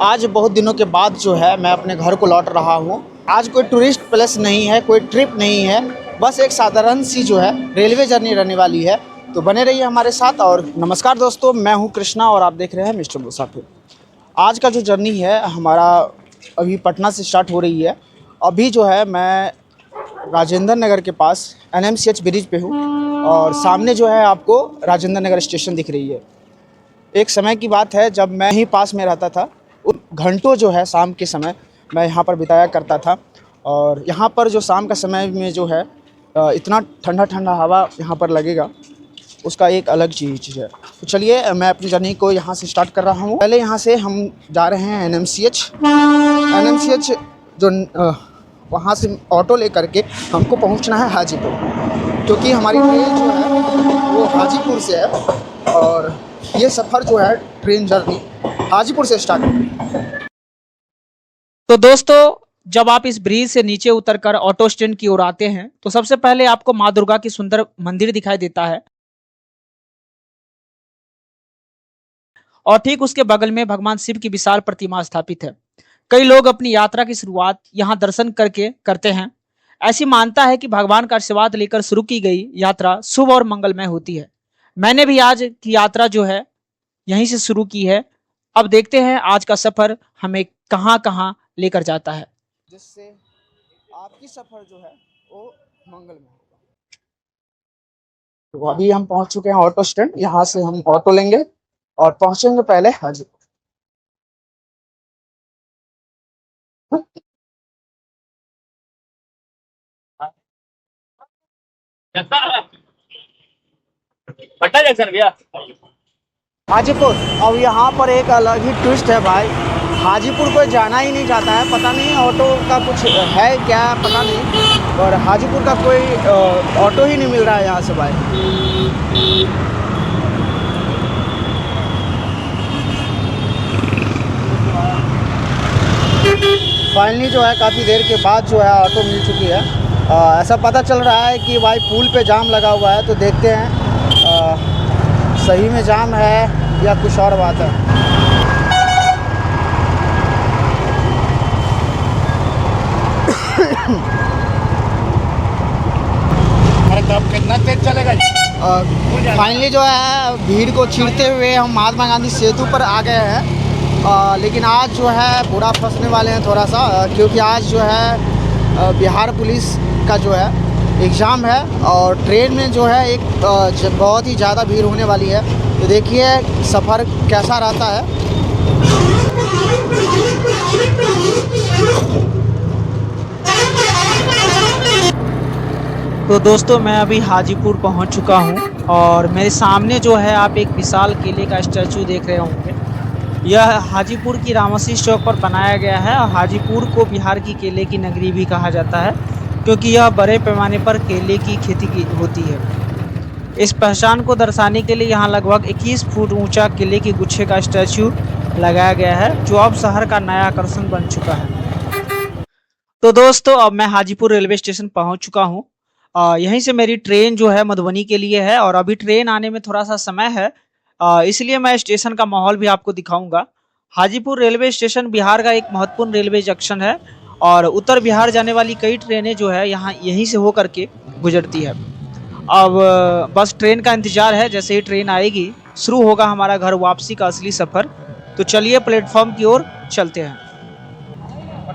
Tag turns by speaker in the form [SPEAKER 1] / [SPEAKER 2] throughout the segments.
[SPEAKER 1] आज बहुत दिनों के बाद जो है मैं अपने घर को लौट रहा हूँ। आज कोई टूरिस्ट प्लेस नहीं है, कोई ट्रिप नहीं है, बस एक साधारण सी जो है रेलवे जर्नी रहने वाली है। तो बने रहिए हमारे साथ। और नमस्कार दोस्तों, मैं हूँ कृष्णा और आप देख रहे हैं मिस्टर मुसाफिर। आज का जो जर्नी है हमारा अभी पटना से स्टार्ट हो रही है। अभी जो है मैं राजेंद्र नगर के पास NMCH ब्रिज पे हूँ और सामने जो है आपको राजेंद्र नगर स्टेशन दिख रही है। एक समय की बात है जब मैं ही पास में रहता था। उन घंटों जो है शाम के समय मैं यहाँ पर बिताया करता था। और यहाँ पर जो शाम का समय में जो है इतना ठंडा ठंडा हवा यहाँ पर लगेगा, उसका एक अलग चीज़ है। तो चलिए मैं अपनी जर्नी को यहाँ से स्टार्ट कर रहा हूँ। पहले यहाँ से हम जा रहे हैं NMCH जो वहाँ से ऑटो लेकर के हमको पहुँचना है हाजीपुर, क्योंकि हमारी ट्रेन जो है वो हाजीपुर से है और ये सफ़र जो है ट्रेन जर्नी हाजीपुर से स्टार्ट होगी।
[SPEAKER 2] तो दोस्तों, जब आप इस ब्रिज से नीचे उतरकर ऑटो स्टैंड की ओर आते हैं तो सबसे पहले आपको माँ दुर्गा की सुंदर मंदिर दिखाई देता है और ठीक उसके बगल में भगवान शिव की विशाल प्रतिमा स्थापित है। कई लोग अपनी यात्रा की शुरुआत यहाँ दर्शन करके करते हैं। ऐसी मानता है कि भगवान का आशीर्वाद लेकर शुरू की गई यात्रा शुभ और मंगलमय होती है। मैंने भी आज की यात्रा जो है यहीं से शुरू की है। अब देखते हैं आज का सफर हमें कहाँ कहाँ लेकर जाता है,
[SPEAKER 1] जिससे आपकी सफ़र जो है वो मंगलमय होगा। तो अभी हम पहुँच चुके हैं ऑटो स्टैंड। यहाँ से हम ऑटो लेंगे और पहुँचेंगे पहले हाजीपुर।
[SPEAKER 2] पटना जंक्शन भैया।
[SPEAKER 1] हाजीपुर। अब यहाँ पर एक अलग ही ट्विस्ट है भाई, हाजीपुर कोई जाना ही नहीं चाहता है। पता नहीं ऑटो का कुछ है क्या, पता नहीं। और हाजीपुर का कोई ऑटो ही नहीं मिल रहा है यहाँ से भाई। फाइनली जो है काफ़ी देर के बाद जो है ऑटो मिल चुकी है। ऐसा पता चल रहा है कि भाई पुल पे जाम लगा हुआ है, तो देखते हैं सही में जाम है या कुछ और बात है।
[SPEAKER 3] अरे कब कितना तेज चलेगा?
[SPEAKER 1] फाइनली जो है भीड़ को चीरते हुए हम महात्मा गांधी सेतु पर आ गए हैं। लेकिन आज जो है बुरा फंसने वाले हैं थोड़ा सा, क्योंकि आज जो है बिहार पुलिस का जो है एग्ज़ाम है और ट्रेन में जो है एक बहुत ही ज़्यादा भीड़ होने वाली है। तो देखिए सफ़र कैसा रहता है।
[SPEAKER 2] तो दोस्तों, मैं अभी हाजीपुर पहुंच चुका हूं और मेरे सामने जो है आप एक विशाल केले का स्टैचू देख रहे होंगे। यह हाजीपुर की रामसी चौक पर बनाया गया है और हाजीपुर को बिहार की केले की नगरी भी कहा जाता है, क्योंकि यह बड़े पैमाने पर केले की खेती की होती है। इस पहचान को दर्शाने के लिए यहाँ लगभग 21 फुट ऊंचा केले के गुच्छे का स्टैचू लगाया गया है, जो अब शहर का नया आकर्षण बन चुका है। तो दोस्तों, अब मैं हाजीपुर रेलवे स्टेशन पहुंच चुका हूं। यहीं से मेरी ट्रेन जो है मधुबनी के लिए है और अभी ट्रेन आने में थोड़ा सा समय है, इसलिए मैं स्टेशन का माहौल भी आपको दिखाऊंगा। हाजीपुर रेलवे स्टेशन बिहार का एक महत्वपूर्ण रेलवे जंक्शन है और उत्तर बिहार जाने वाली कई ट्रेनें जो है यहाँ यहीं से होकर के गुजरती है। अब बस ट्रेन का इंतजार है, जैसे ही ट्रेन आएगी शुरू होगा हमारा घर वापसी का असली सफ़र। तो चलिए प्लेटफॉर्म की ओर चलते हैं।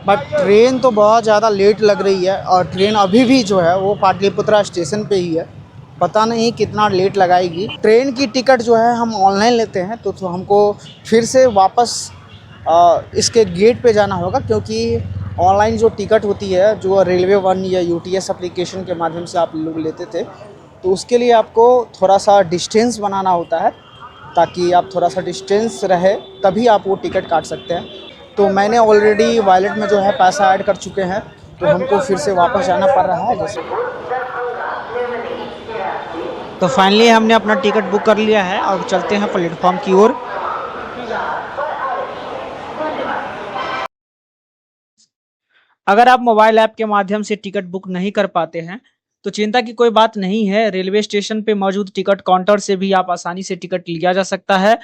[SPEAKER 1] बट ट्रेन तो बहुत ज़्यादा लेट लग रही है और ट्रेन अभी भी जो है वो पाटलिपुत्रा स्टेशन पे ही है। पता नहीं कितना लेट लगाएगी। ट्रेन की टिकट जो है हम ऑनलाइन लेते हैं, तो हमको फिर से वापस इसके गेट पे जाना होगा, क्योंकि ऑनलाइन जो टिकट होती है जो रेलवे वन या UTS एप्लीकेशन के माध्यम से आप लोग लेते थे, तो उसके लिए आपको थोड़ा सा डिस्टेंस बनाना होता है, ताकि आप थोड़ा सा डिस्टेंस रहे तभी आप वो टिकट काट सकते हैं। तो मैंने ऑलरेडी वॉलेट में जो है पैसा ऐड कर चुके हैं, तो हमको फिर से वापस जाना पड़ रहा है। जैसे
[SPEAKER 2] तो फाइनली हमने अपना टिकट बुक कर लिया है और चलते हैं प्लेटफॉर्म की ओर। अगर आप मोबाइल ऐप के माध्यम से टिकट बुक नहीं कर पाते हैं तो चिंता की कोई बात नहीं है। रेलवे स्टेशन पे मौजूद टिकट काउंटर से भी आप आसानी से टिकट लिया जा सकता है।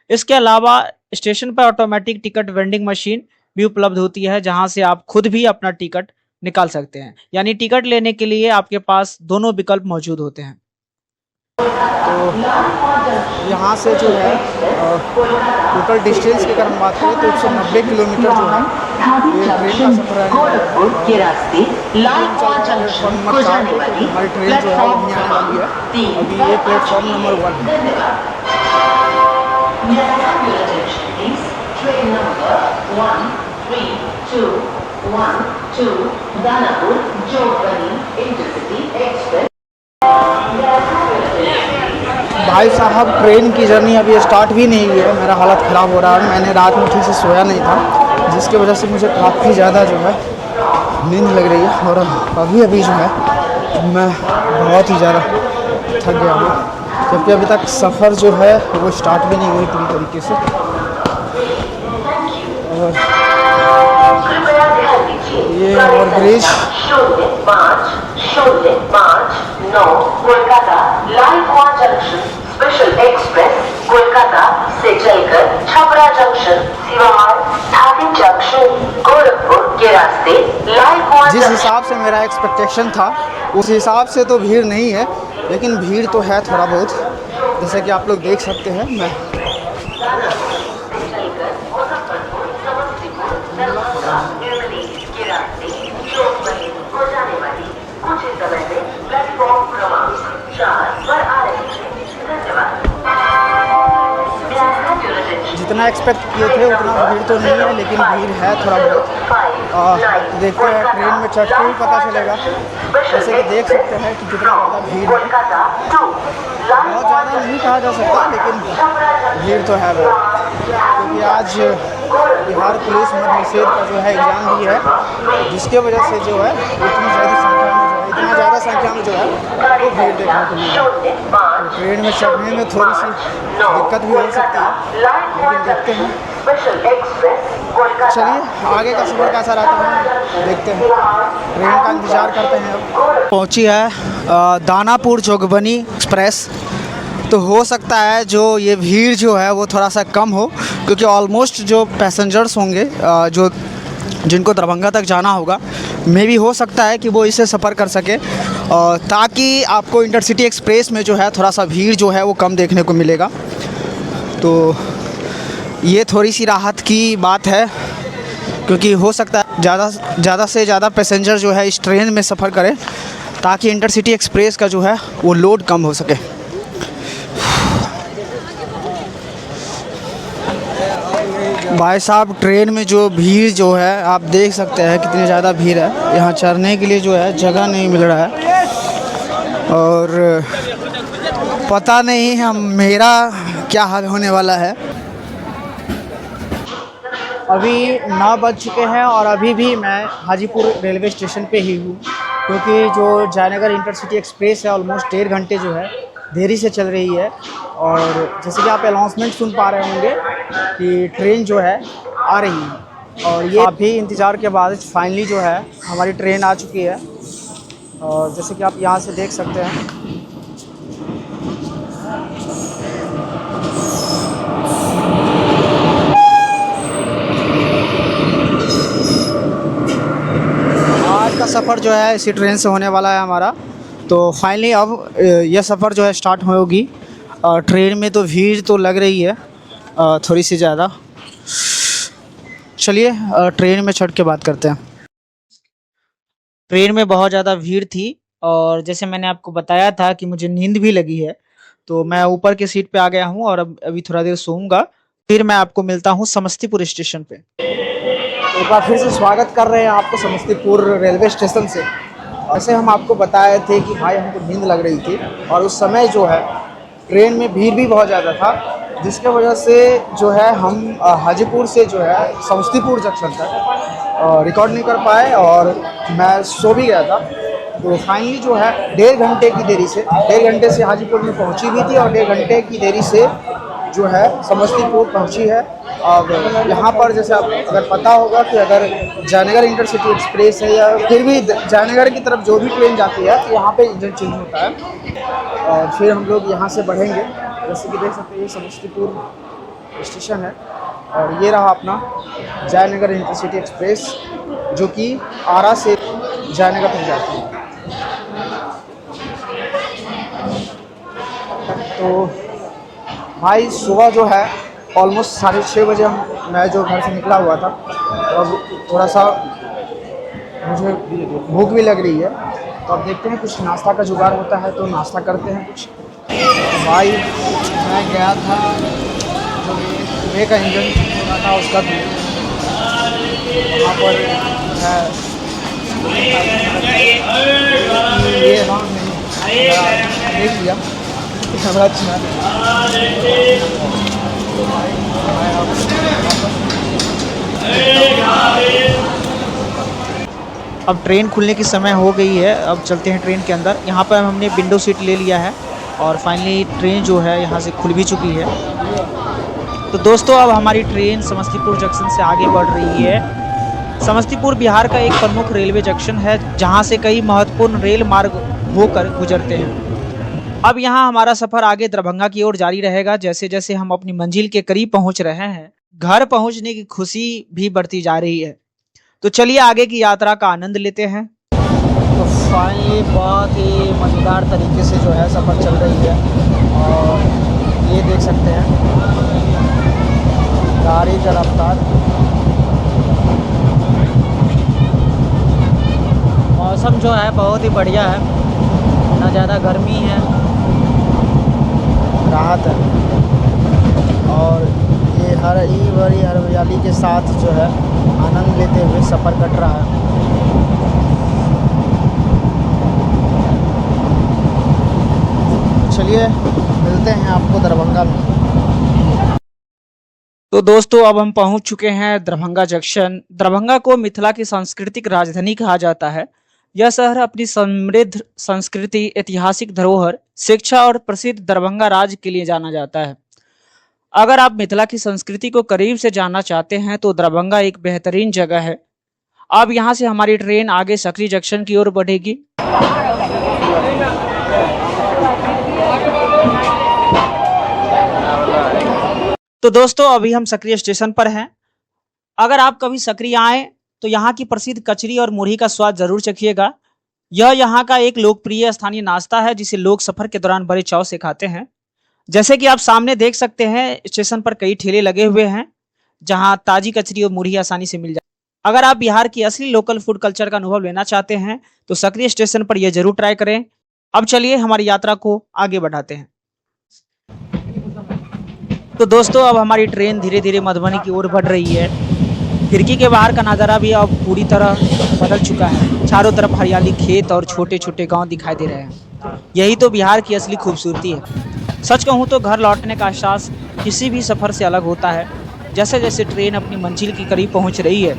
[SPEAKER 2] इसके अलावा स्टेशन पर ऑटोमेटिक टिकट वेंडिंग मशीन भी उपलब्ध होती है, जहां से आप खुद भी अपना टिकट निकाल सकते हैं। यानी टिकट लेने के लिए आपके पास दोनों विकल्प मौजूद होते हैं।
[SPEAKER 1] तो यहाँ से जो है टोटल डिस्टेंस की अगर हम बात करें तो 190 किलोमीटर जो है ये ट्रेन का सफर है। प्लेटफॉर्म नंबर 4 पे हमारी ट्रेन जो है वहीं आने वाली है। अभी ये प्लेटफॉर्म नंबर 1 है।
[SPEAKER 4] Train number 13212 Danapur Jogbani Intercity Express।
[SPEAKER 1] भाई साहब ट्रेन की जर्नी अभी स्टार्ट भी नहीं हुई है, मेरा हालत ख़राब हो रहा है। मैंने रात में ठीक से सोया नहीं था, जिसकी वजह से मुझे काफ़ी ज़्यादा जो है नींद लग रही है। और अभी जो है मैं बहुत ही ज़्यादा थक गया हूँ, जबकि अभी तक सफ़र जो है वो स्टार्ट भी नहीं हुई पूरी तरीके से। और ये overbridge
[SPEAKER 4] Kolkata Lalkuan junction special express Kolkata से चलकर छपरा जंक्शन, सिवाड़, ठाकुर जंक्शन, गोरखपुर के रास्ते लालकुआं।
[SPEAKER 1] जिस हिसाब से मेरा एक्सपेक्टेशन था उस हिसाब से तो भीड़ नहीं है, लेकिन भीड़ तो है थोड़ा बहुत, जैसे कि आप लोग देख सकते हैं। मैं जितना एक्सपेक्ट किए थे उतना भीड़ तो नहीं है, लेकिन भीड़ है थोड़ा बहुत। देखते हैं ट्रेन में चढ़ के ही पता चलेगा। जैसे कि देख सकते हैं कि कितना ज़्यादा भीड़ है। बहुत ज़्यादा नहीं कहा जा सकता, लेकिन भीड़ तो है बहुत, क्योंकि आज बिहार पुलिस मद्य निषेध का जो है एग्ज़ाम भी है, जिसके वजह से जो है इतनी ज़्यादा संख्या में जो है वो भीड़ देखने को मिली। तो ट्रेन में चढ़ने में थोड़ी सी दिक्कत भी हो सकती है, लेकिन देखते हैं। चलिए आगे का सफ़र कैसा रहता है देखते हैं, ट्रेन का इंतज़ार करते हैं। अब पहुंची है दानापुर जोगबनी एक्सप्रेस। तो हो सकता है जो ये भीड़ जो है वो थोड़ा सा कम हो, क्योंकि ऑलमोस्ट जो पैसेंजर्स होंगे जो जिनको दरभंगा तक जाना होगा, मे भी हो सकता है कि वो इससे सफ़र कर सके, ताकि आपको इंटरसिटी एक्सप्रेस में जो है थोड़ा सा भीड़ जो है वो कम देखने को मिलेगा। तो ये थोड़ी सी राहत की बात है, क्योंकि हो सकता है ज़्यादा से ज़्यादा पैसेंजर जो है इस ट्रेन में सफ़र करें, ताकि इंटरसिटी एक्सप्रेस का जो है वो लोड कम हो सके। भाई साहब ट्रेन में जो भीड़ जो है आप देख सकते हैं कितनी ज़्यादा भीड़ है। यहाँ चढ़ने के लिए जो है जगह नहीं मिल रहा है, और पता नहीं हम मेरा क्या हाल होने वाला है। अभी 9 बज चुके हैं और अभी भी मैं हाजीपुर रेलवे स्टेशन पे ही हूँ, क्योंकि जो जयनगर इंटरसिटी एक्सप्रेस है ऑलमोस्ट 1.5 घंटे जो है देरी से चल रही है। और जैसे कि आप अनाउंसमेंट सुन पा रहे होंगे कि ट्रेन जो है आ रही है, और ये अभी इंतज़ार के बाद फाइनली जो है हमारी ट्रेन आ चुकी है। और जैसे कि आप यहाँ से देख सकते हैं, आज का सफ़र जो है इसी ट्रेन से होने वाला है हमारा। तो फाइनली अब यह सफ़र जो है स्टार्ट होगी। ट्रेन में तो भीड़ तो लग रही है थोड़ी सी ज़्यादा। चलिए ट्रेन में चढ़ के बात करते हैं।
[SPEAKER 2] ट्रेन में बहुत ज़्यादा भीड़ थी, और जैसे मैंने आपको बताया था कि मुझे नींद भी लगी है, तो मैं ऊपर की सीट पे आ गया हूँ और अभी थोड़ा देर सोऊंगा, फिर मैं आपको मिलता हूँ समस्तीपुर स्टेशन पे।
[SPEAKER 1] एक बार फिर से स्वागत कर रहे हैं आपको समस्तीपुर रेलवे स्टेशन से। ऐसे हम आपको बताए थे कि भाई हमको नींद लग रही थी, और उस समय जो है ट्रेन में भीड़ भी बहुत ज़्यादा था, जिसके वजह से जो है हम हाजीपुर से जो है समस्तीपुर जंक्शन तक रिकॉर्ड नहीं कर पाए, और मैं सो भी गया था। तो फाइनली जो है 1.5 घंटे की देरी से 1.5 घंटे से हाजीपुर में पहुंची भी थी, और 1.5 घंटे की देरी से जो है समस्तीपुर पहुंची है। अब यहाँ पर जैसे आप अगर पता होगा कि अगर जयनगर इंटरसिटी एक्सप्रेस है या फिर भी जयनगर की तरफ जो भी ट्रेन जाती है, तो यहाँ पे इंजन चेंज होता है, और फिर हम लोग यहाँ से बढ़ेंगे। जैसे कि देख सकते हैं ये समस्तीपुर स्टेशन है, और ये रहा अपना जयनगर इंटरसिटी एक्सप्रेस जो कि आरा से जयनगर तक जाती है। तो भाई सुबह जो है ऑलमोस्ट 6:30 बजे मैं जो घर से निकला हुआ था, तो अब थोड़ा सा मुझे भूख भी लग रही है, तो अब देखते हैं कुछ नाश्ता का जुगाड़ होता है तो नाश्ता करते हैं कुछ। भाई मैं गया था जो सुबह का इंजन होना था उसका भी वहाँ पर ये देख लिया बड़ा अच्छा।
[SPEAKER 2] अब ट्रेन खुलने की समय हो गई है, अब चलते हैं ट्रेन के अंदर। यहाँ पर हमने विंडो सीट ले लिया है और फाइनली ट्रेन जो है यहाँ से खुल भी चुकी है। तो दोस्तों अब हमारी ट्रेन समस्तीपुर जंक्शन से आगे बढ़ रही है। समस्तीपुर बिहार का एक प्रमुख रेलवे जंक्शन है जहाँ से कई महत्वपूर्ण रेल मार्ग होकर गुजरते हैं। अब यहाँ हमारा सफ़र आगे दरभंगा की ओर जारी रहेगा। जैसे जैसे हम अपनी मंजिल के करीब पहुँच रहे हैं, घर पहुँचने की खुशी भी बढ़ती जा रही है। तो चलिए आगे की यात्रा का आनंद लेते हैं।
[SPEAKER 1] तो फाइनली बहुत ही मज़ेदार तरीके से जो है सफ़र चल रही है और ये देख सकते हैं गाड़ी का रफ्तार।
[SPEAKER 2] मौसम जो है बहुत ही बढ़िया है, ना ज़्यादा गर्मी है,
[SPEAKER 1] राहत है और ये हरी भरी हरियाली के साथ जो है आनंद लेते हुए सफ़र कट रहा है। चलिए मिलते हैं आपको दरभंगा में।
[SPEAKER 2] तो दोस्तों अब हम पहुंच चुके हैं दरभंगा जंक्शन। दरभंगा को मिथिला की सांस्कृतिक राजधानी कहा जाता है। यह शहर अपनी समृद्ध संस्कृति, ऐतिहासिक धरोहर, शिक्षा और प्रसिद्ध दरभंगा राज के लिए जाना जाता है। अगर आप मिथिला की संस्कृति को करीब से जानना चाहते हैं तो दरभंगा एक बेहतरीन जगह है। अब यहाँ से हमारी ट्रेन आगे सकरी जंक्शन की ओर बढ़ेगी। तो दोस्तों अभी हम सकरी स्टेशन पर हैं। अगर आप कभी सकरी आए तो यहाँ की प्रसिद्ध कचरी और मुरही का स्वाद जरूर चखिएगा। यह यहाँ का एक लोकप्रिय स्थानीय नाश्ता है जिसे लोग सफर के दौरान बड़े चाव से खाते हैं। जैसे कि आप सामने देख सकते हैं, स्टेशन पर कई ठेले लगे हुए हैं जहाँ ताजी कचरी और मुरही आसानी से मिल जाए। अगर आप बिहार की असली लोकल फूड कल्चर का अनुभव लेना चाहते हैं तो सकरी स्टेशन पर यह जरूर ट्राई करें। अब चलिए हमारी यात्रा को आगे बढ़ाते हैं। तो दोस्तों अब हमारी ट्रेन धीरे धीरे मधुबनी की ओर बढ़ रही है। खिड़की के बाहर का नज़ारा भी अब पूरी तरह बदल चुका है। चारों तरफ हरियाली, खेत और छोटे छोटे गांव दिखाई दे रहे हैं। यही तो बिहार की असली खूबसूरती है। सच कहूँ तो घर लौटने का एहसास किसी भी सफ़र से अलग होता है। जैसे जैसे ट्रेन अपनी मंजिल के करीब पहुँच रही है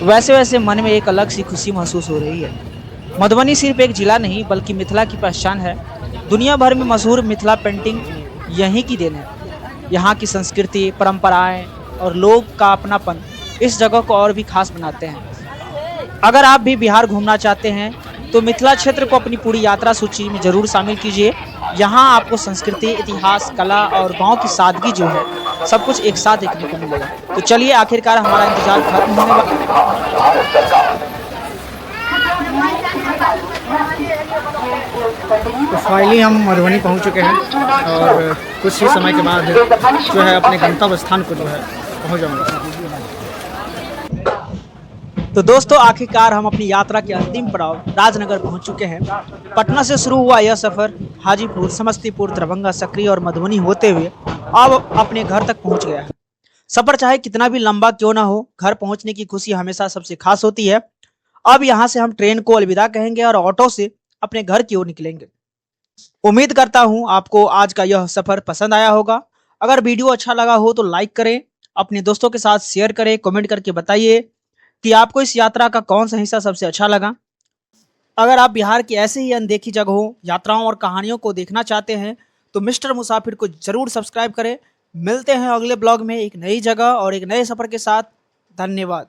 [SPEAKER 2] वैसे वैसे मन में एक अलग सी खुशी महसूस हो रही है। मधुबनी सिर्फ एक जिला नहीं बल्कि मिथिला की पहचान है। दुनिया भर में मशहूर मिथिला पेंटिंग यहीं की देन है। यहाँ की संस्कृति, परंपराएं और लोग का अपनापन इस जगह को और भी खास बनाते हैं। अगर आप भी बिहार घूमना चाहते हैं तो मिथिला क्षेत्र को अपनी पूरी यात्रा सूची में जरूर शामिल कीजिए। यहाँ आपको संस्कृति, इतिहास, कला और गांव की सादगी जो है सब कुछ एक साथ देखने को मिलेगा। तो चलिए आखिरकार हमारा इंतजार खत्म होने वाला।
[SPEAKER 1] तो फाइनली हम मधुबनी पहुंच चुके हैं और कुछ ही समय के बाद जो है अपने गंतव्य स्थान को जो है पहुंच जाऊंगा।
[SPEAKER 2] तो दोस्तों आखिरकार हम अपनी यात्रा के अंतिम पड़ाव राजनगर पहुंच चुके हैं। पटना से शुरू हुआ यह सफ़र हाजीपुर, समस्तीपुर, दरभंगा, सकरी और मधुबनी होते हुए अब अपने घर तक पहुंच गया है। सफ़र चाहे कितना भी लंबा क्यों ना हो, घर पहुंचने की खुशी हमेशा सबसे खास होती है। अब यहाँ से हम ट्रेन को अलविदा कहेंगे और ऑटो से अपने घर की ओर निकलेंगे। उम्मीद करता हूँ आपको आज का यह सफ़र पसंद आया होगा। अगर वीडियो अच्छा लगा हो तो लाइक करें, अपने दोस्तों के साथ शेयर करें, कमेंट करके बताइए कि आपको इस यात्रा का कौन सा हिस्सा सबसे अच्छा लगा। अगर आप बिहार की ऐसे ही अनदेखी जगहों, यात्राओं और कहानियों को देखना चाहते हैं तो मिस्टर मुसाफिर को जरूर सब्सक्राइब करें। मिलते हैं अगले ब्लॉग में एक नई जगह और एक नए सफ़र के साथ। धन्यवाद।